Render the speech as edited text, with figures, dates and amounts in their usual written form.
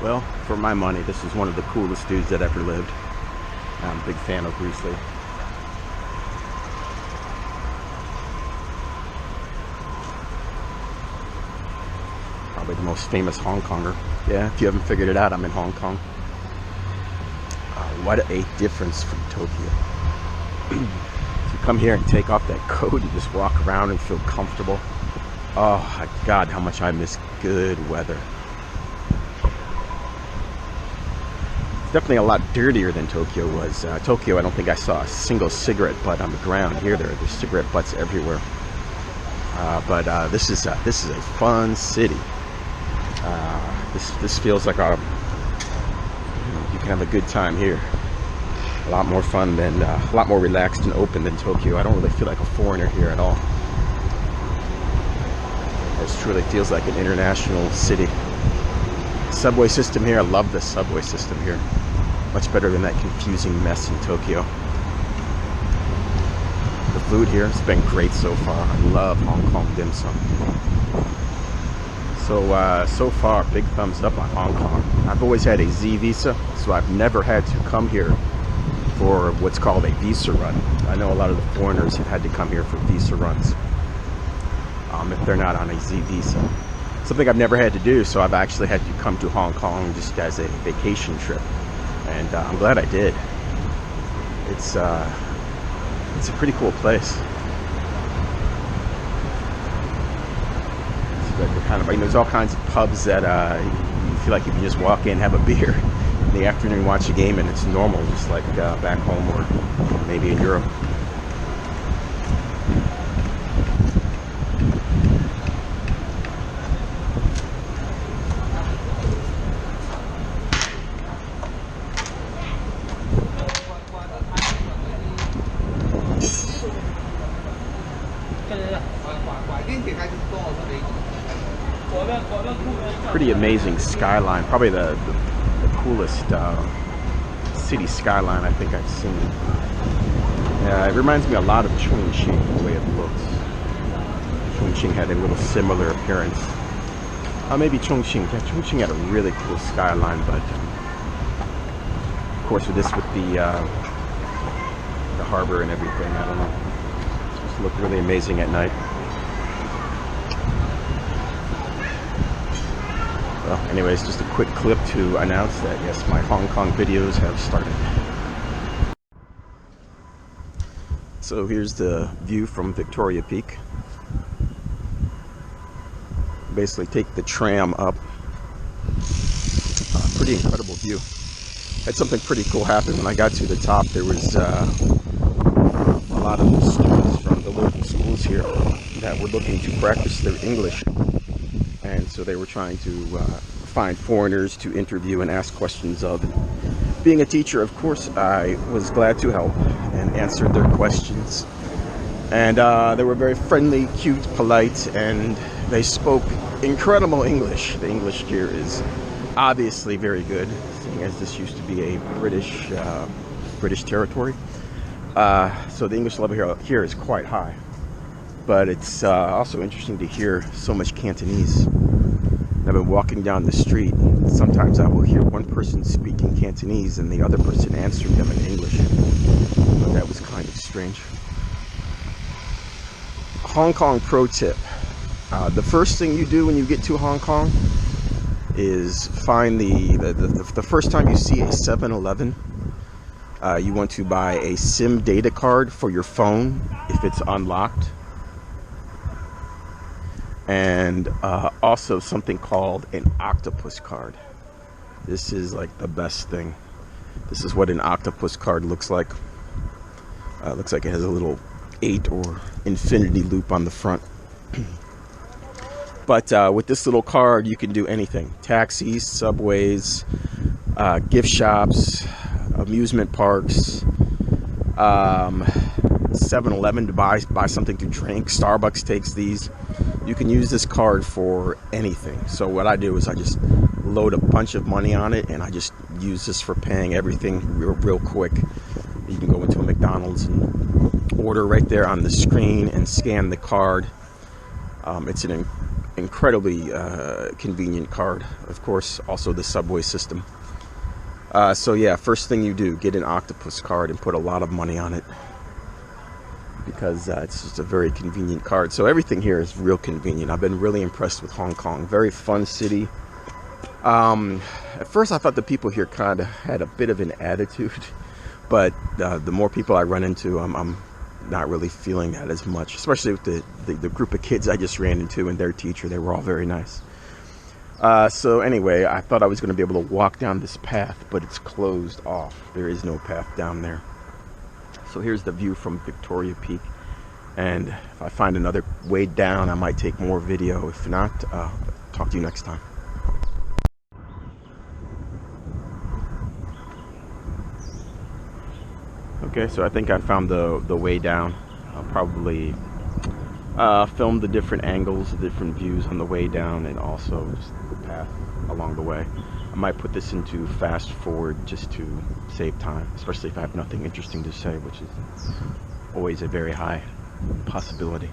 Well, for my money, this is one of the coolest dudes that ever lived. I'm a big fan of Bruce Lee. Probably the most famous Hong Konger. Yeah, if you haven't figured it out, I'm in Hong Kong. What a difference from Tokyo. You come here and take off that coat and just walk around and feel comfortable. Oh my God, how much I miss good weather. It's definitely a lot dirtier than Tokyo was. Tokyo, I don't think I saw a single cigarette butt on the ground. Here, there's cigarette butts everywhere. But this is a fun city. This feels like you can have a good time here. A lot more fun than, a lot more relaxed and open than Tokyo. I don't really feel like a foreigner here at all. This truly feels like an international city. Subway system here, I love the subway system here. Much better than that confusing mess in Tokyo. The food here has been great so far. I love Hong Kong dim sum. So far, big thumbs up on Hong Kong. I've always had a Z visa, so I've never had to come here for what's called a visa run. I know a lot of the foreigners have had to come here for visa runs if they're not on a Z visa. Something I've never had to do, so I've actually had to come to Hong Kong just as a vacation trip, and I'm glad I did. It's a pretty cool place. There's all kinds of pubs that you feel like you can just walk in, have a beer in the afternoon, watch a game, and it's normal, just like back home or maybe in Europe. Pretty amazing skyline, probably the coolest city skyline I think I've seen. It reminds me a lot of Chongqing, the way it looks. Chongqing had a little similar appearance. Maybe Chongqing had a really cool skyline, but of course with the harbor and everything, I don't know. It's supposed to look really amazing at night. Well, anyways, just a quick clip to announce that, yes, my Hong Kong videos have started. So here's the view from Victoria Peak. Basically take the tram up. Pretty incredible view. Had something pretty cool happen when I got to the top. There was a lot of the students from the local schools here that were looking to practice their English. And so they were trying to find foreigners to interview and ask questions of. And being a teacher, of course, I was glad to help and answered their questions. And they were very friendly, cute, polite, and they spoke incredible English. The English here is obviously very good, seeing as this used to be a British territory. So the English level here is quite high. But it's also interesting to hear so much Cantonese. I've been walking down the street. Sometimes I will hear one person speaking Cantonese and the other person answering them in English. But that was kind of strange. Hong Kong pro tip. The first thing you do when you get to Hong Kong is find the first time you see a 7-Eleven, you want to buy a SIM data card for your phone if it's unlocked. And also something called an octopus card. This is like the best thing. This is what an octopus card looks like. Looks like it has a little 8 or infinity loop on the front. But with this little card you can do anything. Taxis, subways, gift shops, amusement parks, 7-Eleven to buy something to drink. Starbucks takes these. You can use this card for anything. So what I do is I just load a bunch of money on it and I just use this for paying everything real quick. You can go into a McDonald's and order right there on the screen and scan the card. It's an incredibly convenient card. Of course, also the subway system. So yeah, first thing you do, get an octopus card and put a lot of money on it, because it's just a very convenient card. So everything here is real convenient. I've been really impressed with Hong Kong. Very fun city. At first I thought the people here kind of had a bit of an attitude, but the more people I run into, I'm not really feeling that as much, especially with the group of kids I just ran into and their teacher. They were all very nice. So anyway, I thought I was going to be able to walk down this path, but it's closed off. There is no path down there. So here's the view from Victoria Peak, and if I find another way down, I might take more video. If not, talk to you next time. Okay, so I think I found the way down. I'll probably film the different angles, the different views on the way down, and also just the path along the way. I might put this into fast forward just to save time, especially if I have nothing interesting to say, which is always a very high possibility.